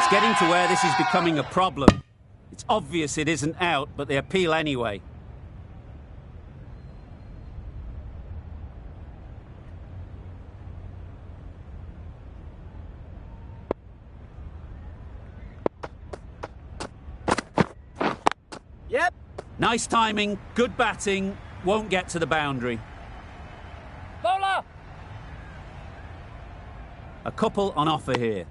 getting to where this is becoming a problem. It's obvious it isn't out, but they appeal anyway. Yep. Nice timing, good batting, won't get to the boundary. Bowler! A couple on offer here.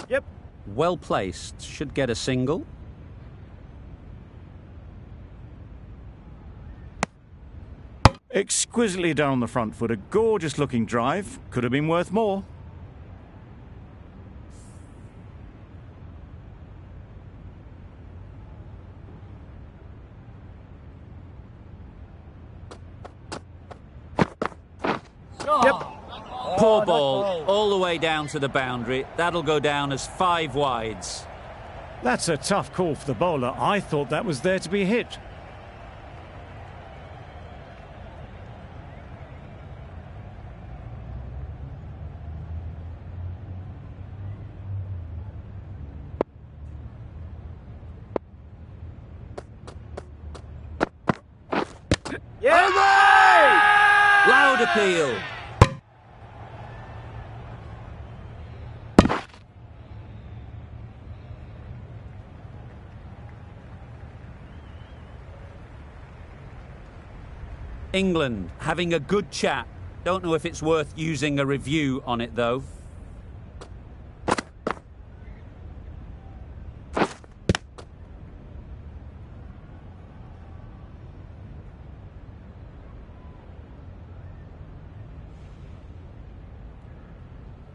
Yep. Well placed, should get a single. Exquisitely down the front foot, a gorgeous looking drive. Could have been worth more. Yep. Poor ball, all the way down to the boundary. That'll go down as 5 wides. That's a tough call for the bowler. I thought that was there to be hit. Yeah! Loud appeal. England having a good chat. Don't know if it's worth using a review on it though.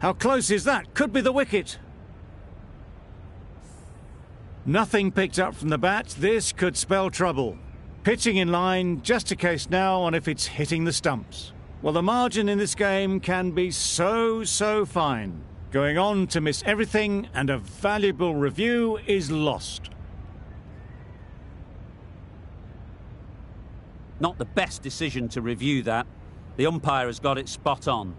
How close is that? Could be the wicket. Nothing picked up from the bat. This could spell trouble. Pitching in line, just a case now on if it's hitting the stumps. Well, the margin in this game can be so fine. Going on to miss everything, and a valuable review is lost. Not the best decision to review that. The umpire has got it spot on.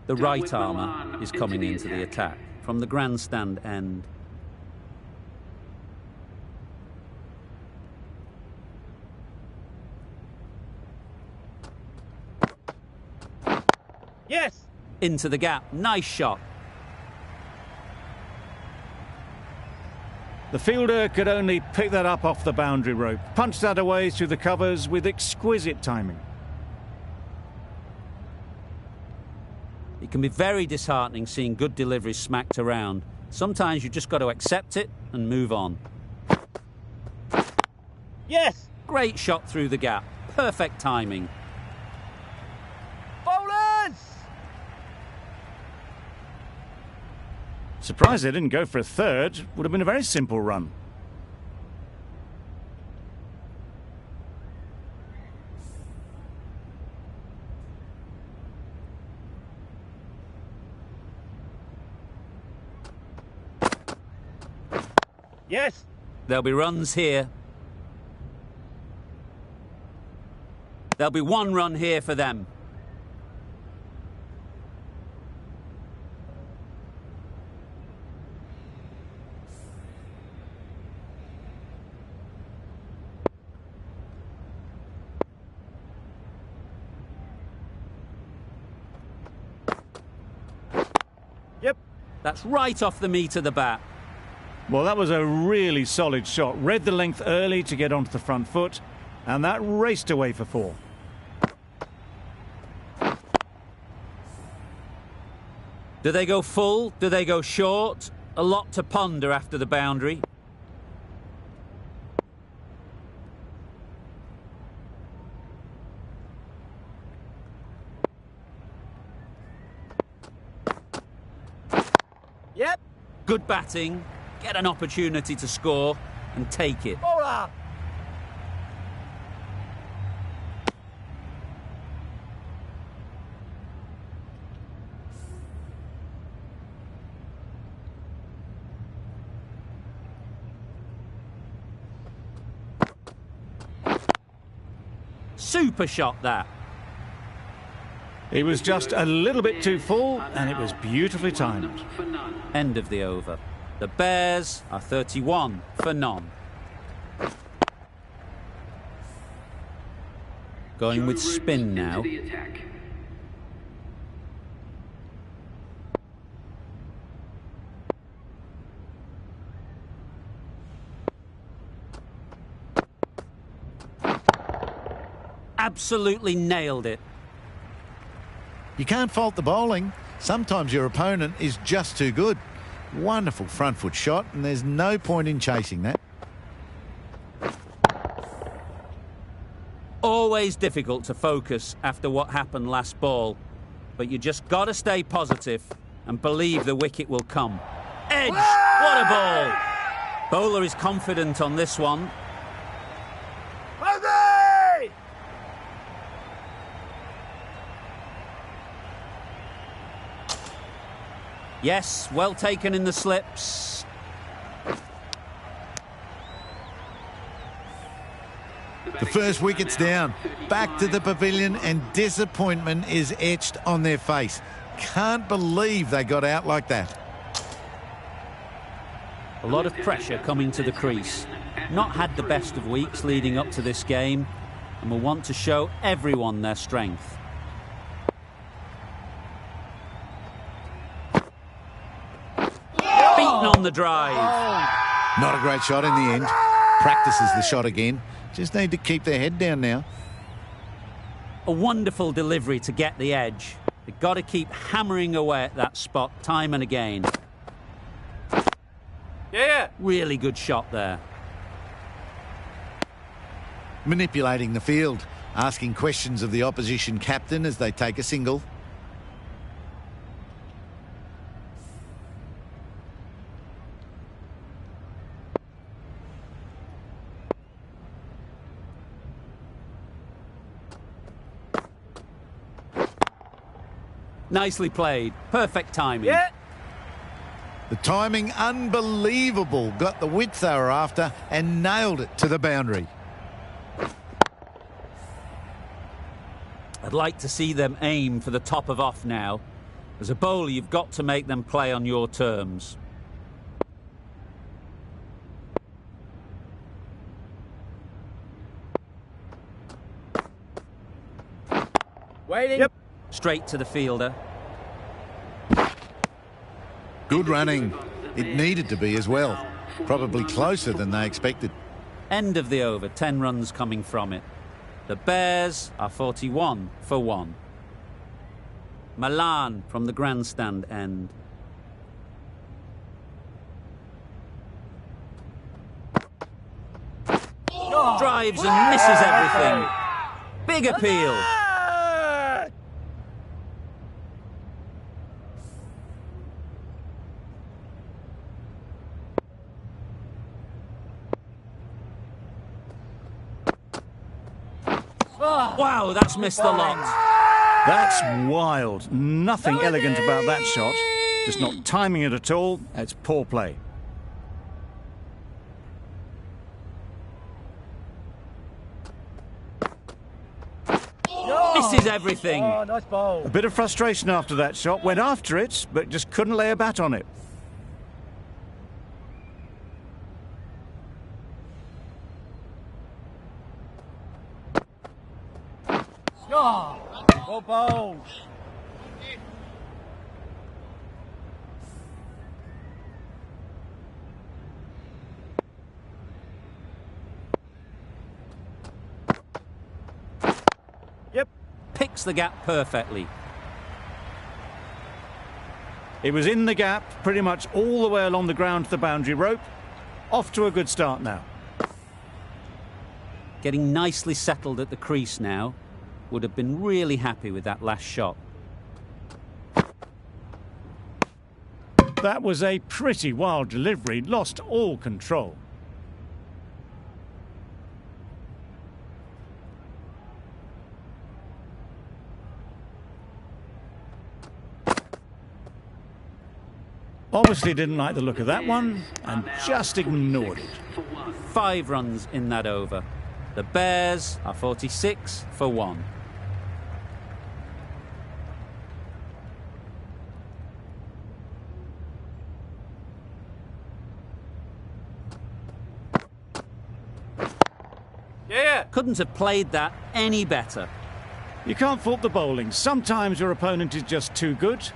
The right armour is coming into the attack from the grandstand end. Yes! Into the gap. Nice shot. The fielder could only pick that up off the boundary rope. Punched that away through the covers with exquisite timing. It can be very disheartening seeing good deliveries smacked around. Sometimes you just got to accept it and move on. Yes! Great shot through the gap. Perfect timing. Bowlers! Surprised they didn't go for a third. Would have been a very simple run. Yes! There'll be runs here. There'll be 1 run here for them. Yep. That's right off the meat of the bat. Well, that was a really solid shot. Read the length early to get onto the front foot, and that raced away for 4. Do they go full? Do they go short? A lot to ponder after the boundary. Yep. Good batting. Get an opportunity to score and take it. Bowler! Super shot, that. He was just a little bit too full, and it was beautifully timed. End of the over. The Bears are 31 for none. Going with spin now. Absolutely nailed it. You can't fault the bowling. Sometimes your opponent is just too good. Wonderful front foot shot, and there's no point in chasing that. Always difficult to focus after what happened last ball, but you just got to stay positive and believe the wicket will come. Edge! What a ball! Bowler is confident on this one. Yes, well taken in the slips. The first wicket's down. Back to the pavilion, and disappointment is etched on their face. Can't believe they got out like that. A lot of pressure coming to the crease. Not had the best of weeks leading up to this game, and will want to show everyone their strength. Beaten on the drive. Not a great shot in the end. Practices the shot again. Just need to keep their head down now. A wonderful delivery to get the edge. They've got to keep hammering away at that spot time and again. Yeah. Really good shot there. Manipulating the field, asking questions of the opposition captain as they take a single. Nicely played. Perfect timing. Yeah. The timing, unbelievable. Got the width they were after and nailed it to the boundary. I'd like to see them aim for the top of off now. As a bowler, you've got to make them play on your terms. Waiting. Yep. Straight to the fielder. Good running. It needed to be as well. Probably closer than they expected. End of the over, 10 runs coming from it. The Bears are 41 for 1. Milan from the grandstand end. Drives and misses everything. Big appeal. Wow, that's missed the lot. That's wild. Nothing elegant about that shot. Just not timing it at all. It's poor play. Misses everything. Oh, nice ball. A bit of frustration after that shot. Went after it, but just couldn't lay a bat on it. Well bowled. Yep. Picks the gap perfectly. It was in the gap, pretty much all the way along the ground to the boundary rope. Off to a good start now. Getting nicely settled at the crease now. Would have been really happy with that last shot. That was a pretty wild delivery. Lost all control. Obviously didn't like the look of that one and just ignored it. 5 runs in that over. The Bears are 46 for 1. Yeah. Couldn't have played that any better. You can't fault the bowling. Sometimes your opponent is just too good.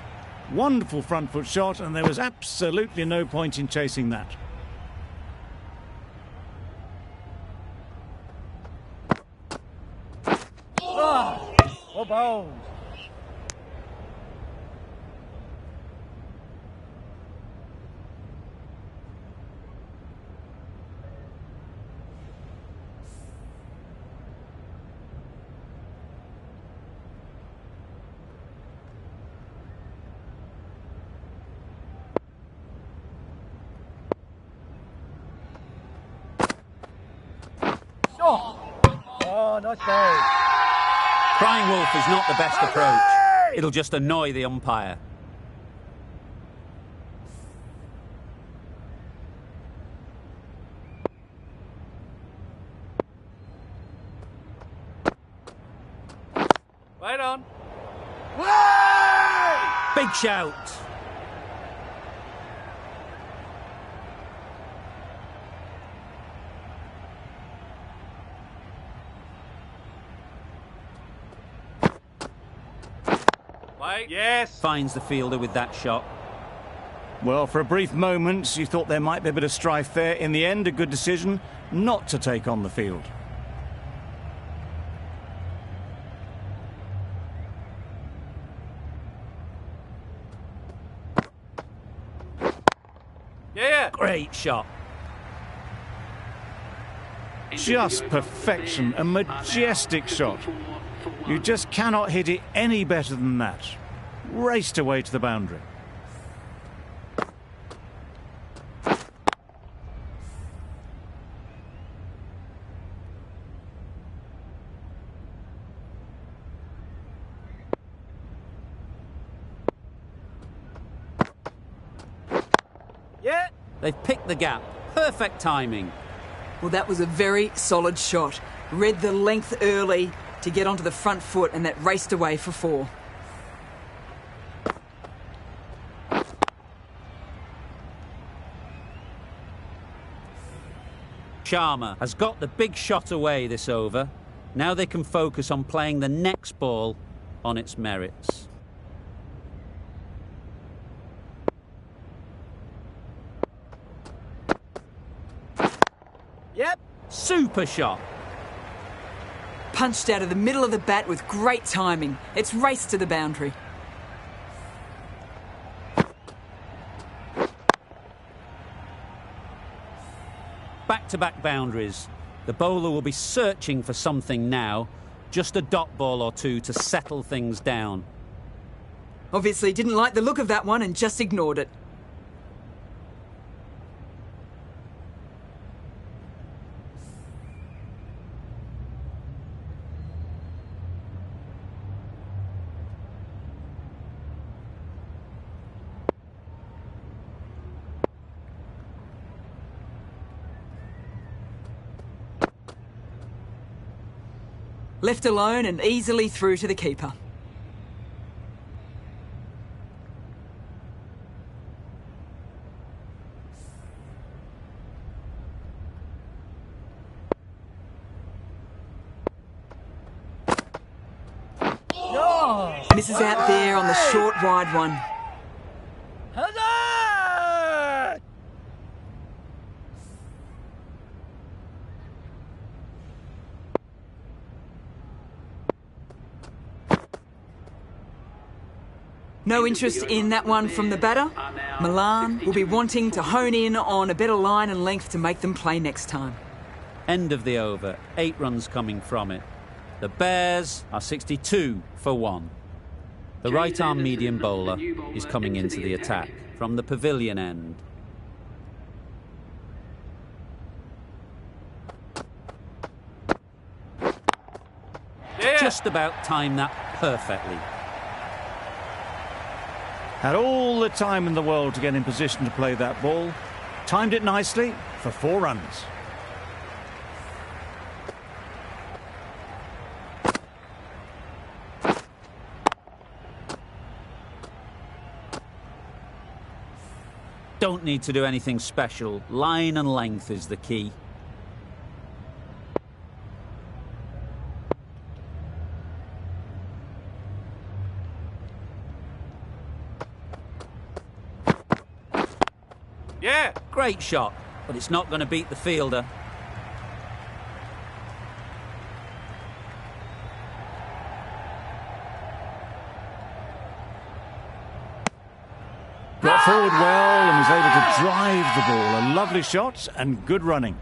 Wonderful front foot shot, and there was absolutely no point in chasing that. Well bowled. Oh, nice ball. Crying wolf is not the best approach. It'll just annoy the umpire. Wait on. Big shout. Wait. Yes. Finds the fielder with that shot. Well, for a brief moment, you thought there might be a bit of strife there. In the end, a good decision not to take on the field. Yeah. Great shot. Just perfection, a majestic shot. You just cannot hit it any better than that. Raced away to the boundary. Yeah. They've picked the gap. Perfect timing. Well, that was a very solid shot. Read the length early to get onto the front foot, and that raced away for 4. Sharma has got the big shot away this over. Now they can focus on playing the next ball on its merits. Yep. Super shot. Punched out of the middle of the bat with great timing. It's raced to the boundary. Back-to-back boundaries. The bowler will be searching for something now. Just a dot ball or two to settle things down. Obviously didn't like the look of that one and just ignored it. Left alone and easily through to the keeper. Misses out there on the short, wide one. Huzzah! No interest in that one from the batter. Milan will be wanting to hone in on a better line and length to make them play next time. End of the over. 8 runs coming from it. The Bears are 62 for 1. The right-arm medium bowler is coming into the attack from the pavilion end. Yeah. Just about timed that perfectly. Had all the time in the world to get in position to play that ball. Timed it nicely for 4 runs. Don't need to do anything special. Line and length is the key. Yeah. Great shot, but it's not going to beat the fielder. Got forward well and was able to drive the ball. A lovely shot and good running.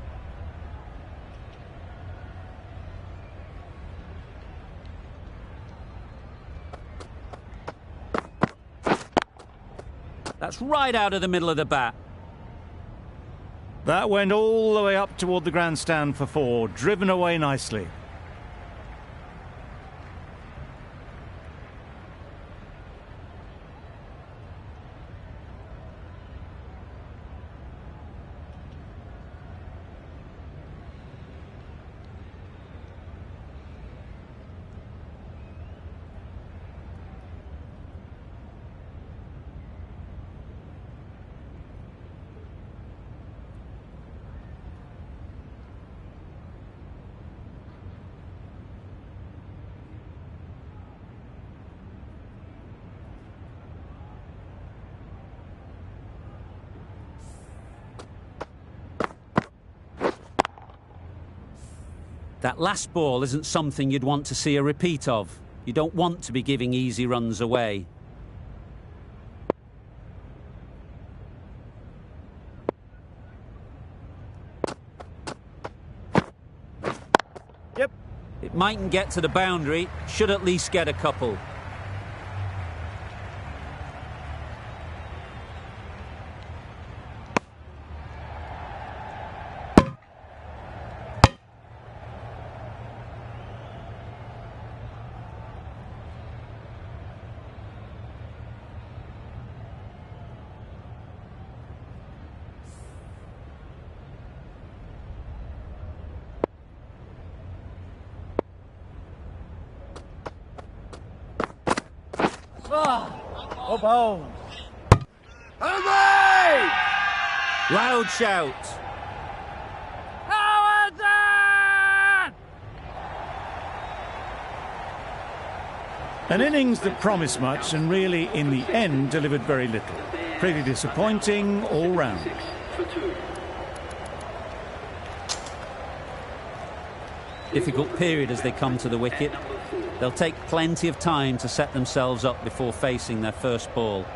That's right out of the middle of the bat. That went all the way up toward the grandstand for 4, driven away nicely. That last ball isn't something you'd want to see a repeat of. You don't want to be giving easy runs away. Yep. It mightn't get to the boundary, should at least get a couple. Oh, bones. Loud shout. An innings that promised much and really, in the end, delivered very little. Pretty disappointing all round. Difficult period as they come to the wicket. They'll take plenty of time to set themselves up before facing their first ball.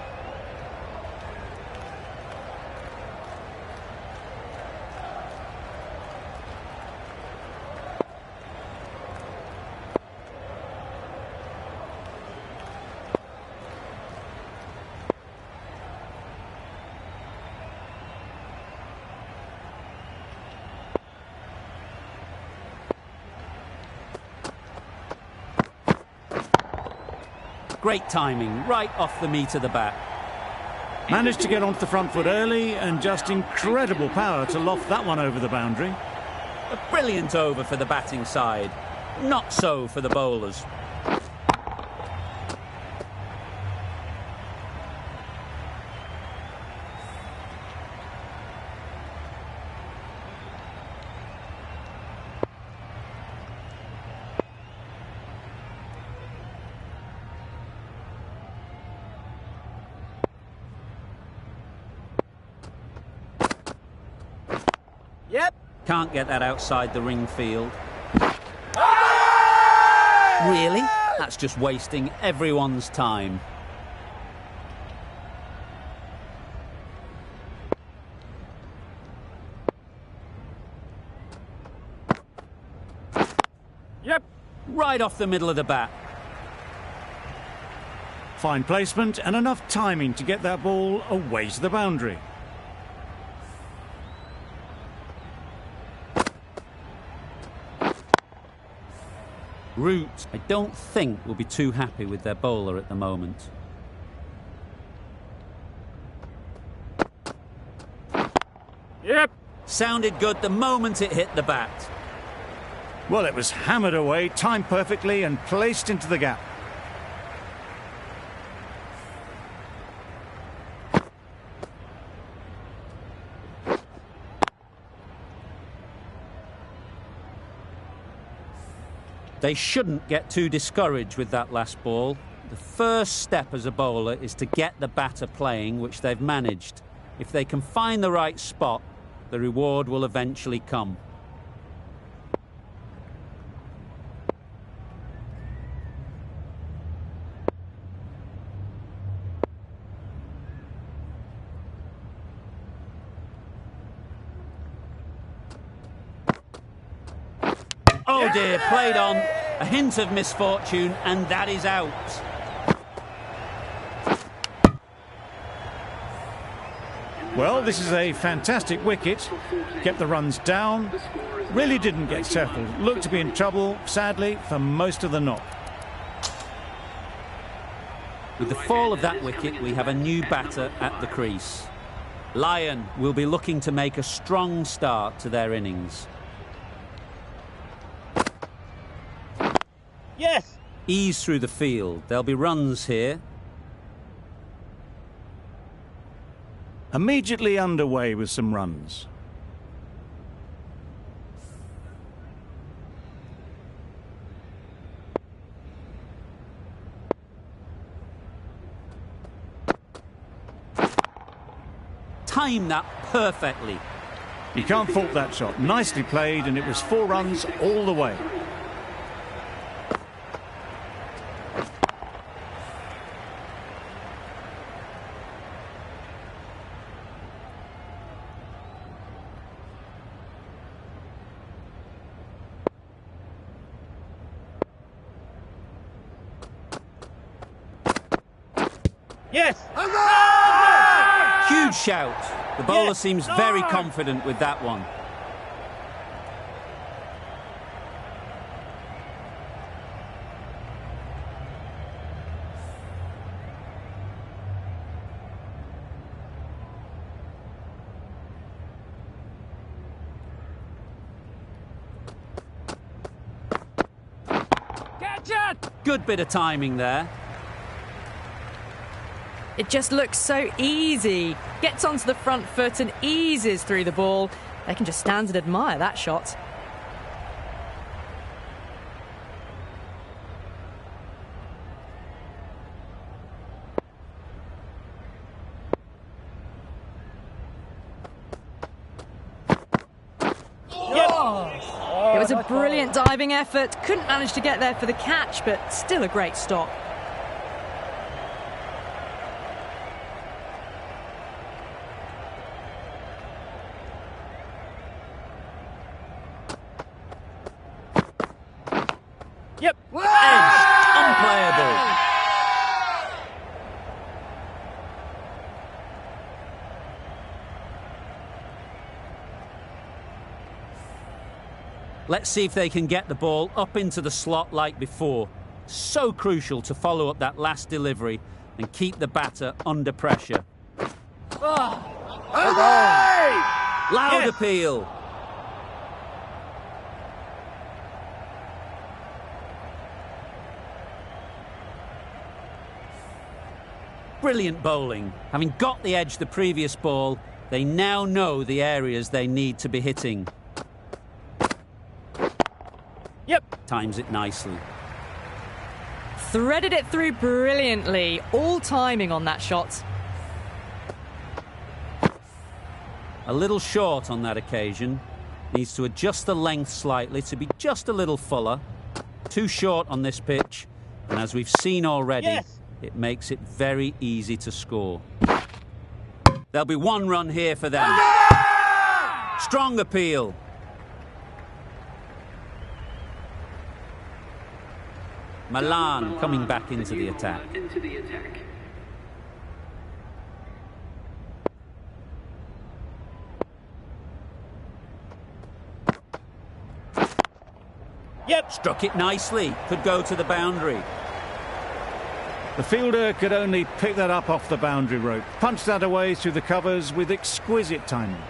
Great timing, right off the meat of the bat. Managed to get onto the front foot early and just incredible power to loft that one over the boundary. A brilliant over for the batting side. Not so for the bowlers. Yep. Can't get that outside the ring field. Really? That's just wasting everyone's time. Yep. Right off the middle of the bat. Fine placement and enough timing to get that ball away to the boundary. Root, I don't think, will be too happy with their bowler at the moment. Yep. Sounded good the moment it hit the bat. Well, it was hammered away, timed perfectly and placed into the gap. They shouldn't get too discouraged with that last ball. The first step as a bowler is to get the batter playing, which they've managed. If they can find the right spot, the reward will eventually come. Oh dear, played on. A hint of misfortune, and that is out. Well, this is a fantastic wicket. Kept the runs down. Really didn't get settled. Looked to be in trouble, sadly, for most of the knock. With the fall of that wicket, we have a new batter at the crease. Lyon will be looking to make a strong start to their innings. Yes! Ease through the field. There'll be runs here. Immediately underway with some runs. Time that perfectly. You can't fault that shot. Nicely played, and it was 4 runs all the way. Yes! Huge shout. The bowler seems very confident with that one. Catch it! Good bit of timing there. It just looks so easy. Gets onto the front foot and eases through the ball. They can just stand and admire that shot. It was a brilliant diving effort. Couldn't manage to get there for the catch, but still a great stop. Yep! Edge. Unplayable. Let's see if they can get the ball up into the slot like before. So crucial to follow up that last delivery and keep the batter under pressure. Loud appeal. Brilliant bowling. Having got the edge the previous ball, they now know the areas they need to be hitting. Yep! Times it nicely. Threaded it through brilliantly. All timing on that shot. A little short on that occasion. Needs to adjust the length slightly to be just a little fuller. Too short on this pitch. And as we've seen already, it makes it very easy to score. There'll be 1 run here for them. Strong appeal. Milan coming back into the attack. Yep! Struck it nicely. Could go to the boundary. The fielder could only pick that up off the boundary rope. Punched that away through the covers with exquisite timing.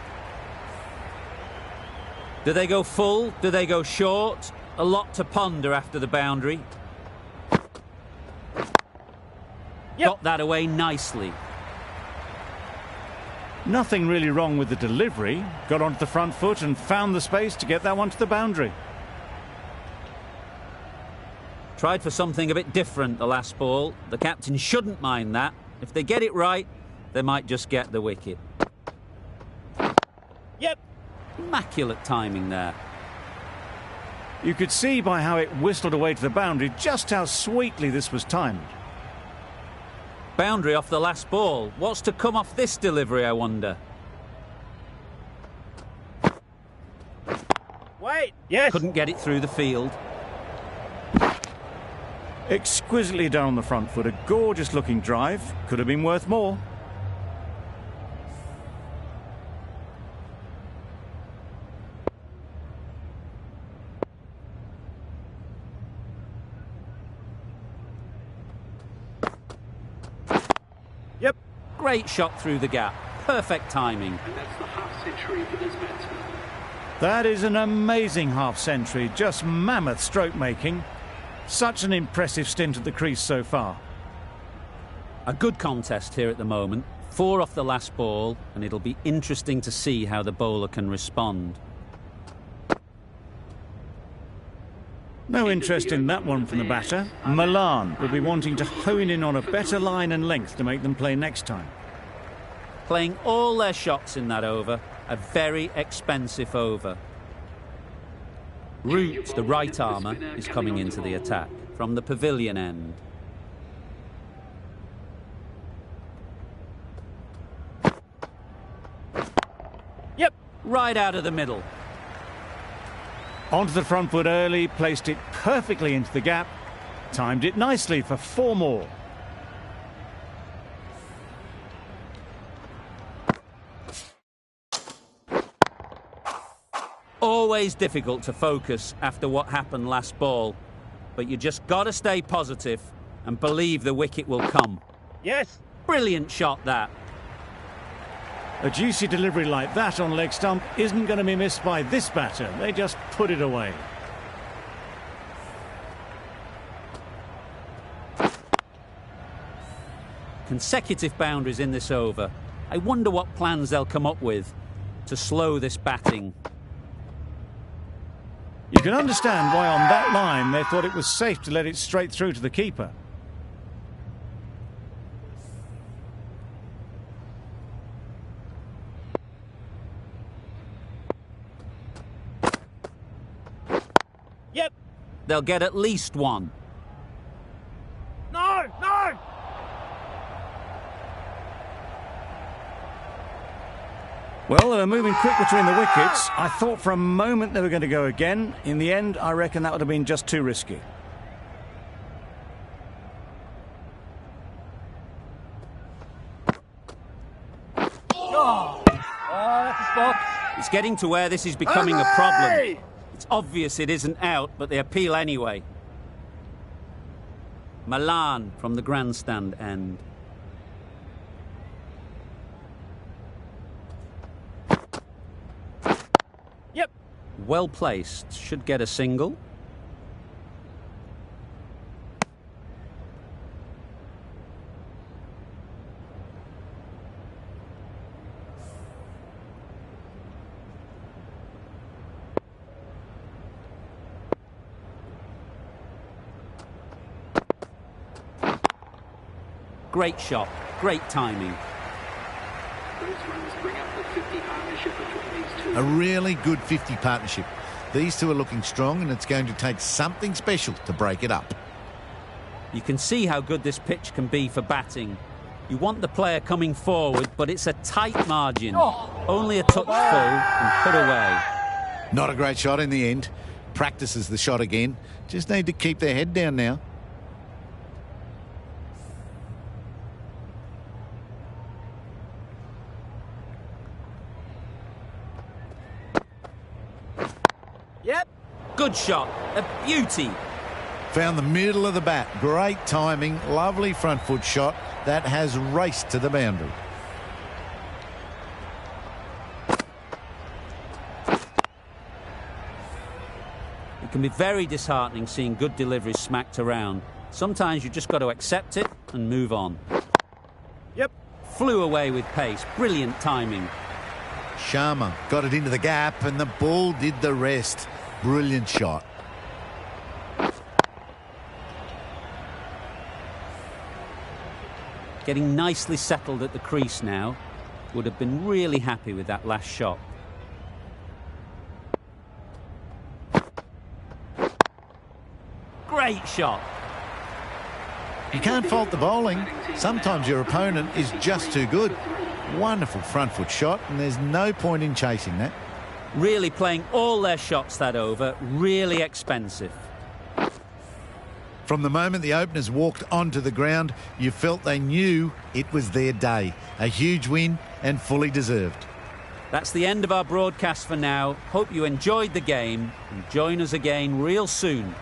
Do they go full? Do they go short? A lot to ponder after the boundary. Got that away nicely. Nothing really wrong with the delivery. Got onto the front foot and found the space to get that one to the boundary. Tried for something a bit different the last ball. The captain shouldn't mind that. If they get it right, they might just get the wicket. Yep. Immaculate timing there. You could see by how it whistled away to the boundary just how sweetly this was timed. Boundary off the last ball. What's to come off this delivery, I wonder? Wait. Yes. Couldn't get it through the field. Exquisitely done on the front foot. A gorgeous looking drive. Could have been worth more. Yep. Great shot through the gap. Perfect timing. And that's the half-century for this batsman. That is an amazing half-century. Just mammoth stroke making. Such an impressive stint at the crease so far. A good contest here at the moment. 4 off the last ball, and it'll be interesting to see how the bowler can respond. No interest in that one from the batter. Milan will be wanting to hone in on a better line and length to make them play next time. Playing all their shots in that over. A very expensive over. Root, the right armour, is coming into the attack from the pavilion end. Yep. Right out of the middle. Onto the front foot early, placed it perfectly into the gap. Timed it nicely for 4 more. Always difficult to focus after what happened last ball, but you just got to stay positive and believe the wicket will come. Yes. Brilliant shot that. A juicy delivery like that on leg stump isn't going to be missed by this batter. They just put it away. Consecutive boundaries in this over. I wonder what plans they'll come up with to slow this batting. You can understand why on that line they thought it was safe to let it straight through to the keeper. Yep. They'll get at least 1. No. No. Well, they were moving quick between the wickets. I thought for a moment they were going to go again. In the end, I reckon that would have been just too risky. Oh, that's a spot. It's getting to where this is becoming a problem. It's obvious it isn't out, but they appeal anyway. Milan from the grandstand end. Yep. Well placed. Should get a single. Great shot. Great timing. Those runs bring up the 50 partnership between these two. A really good 50 partnership. These two are looking strong, and it's going to take something special to break it up. You can see how good this pitch can be for batting. You want the player coming forward, but it's a tight margin. Only a touch full and put away. Not a great shot in the end. Practices the shot again. Just need to keep their head down now. Yep. Good shot. A beauty. Found the middle of the bat. Great timing. Lovely front foot shot. That has raced to the boundary. It can be very disheartening seeing good deliveries smacked around. Sometimes you just got to accept it and move on. Yep. Flew away with pace. Brilliant timing. Sharma got it into the gap, and the ball did the rest. Brilliant shot. Getting nicely settled at the crease now. Would have been really happy with that last shot. Great shot. You can't fault the bowling. Sometimes your opponent is just too good. Wonderful front foot shot, and there's no point in chasing that. Really playing all their shots that over. Really expensive. From the moment the openers walked onto the ground, you felt they knew it was their day. A huge win and fully deserved. That's the end of our broadcast for now. Hope you enjoyed the game and join us again real soon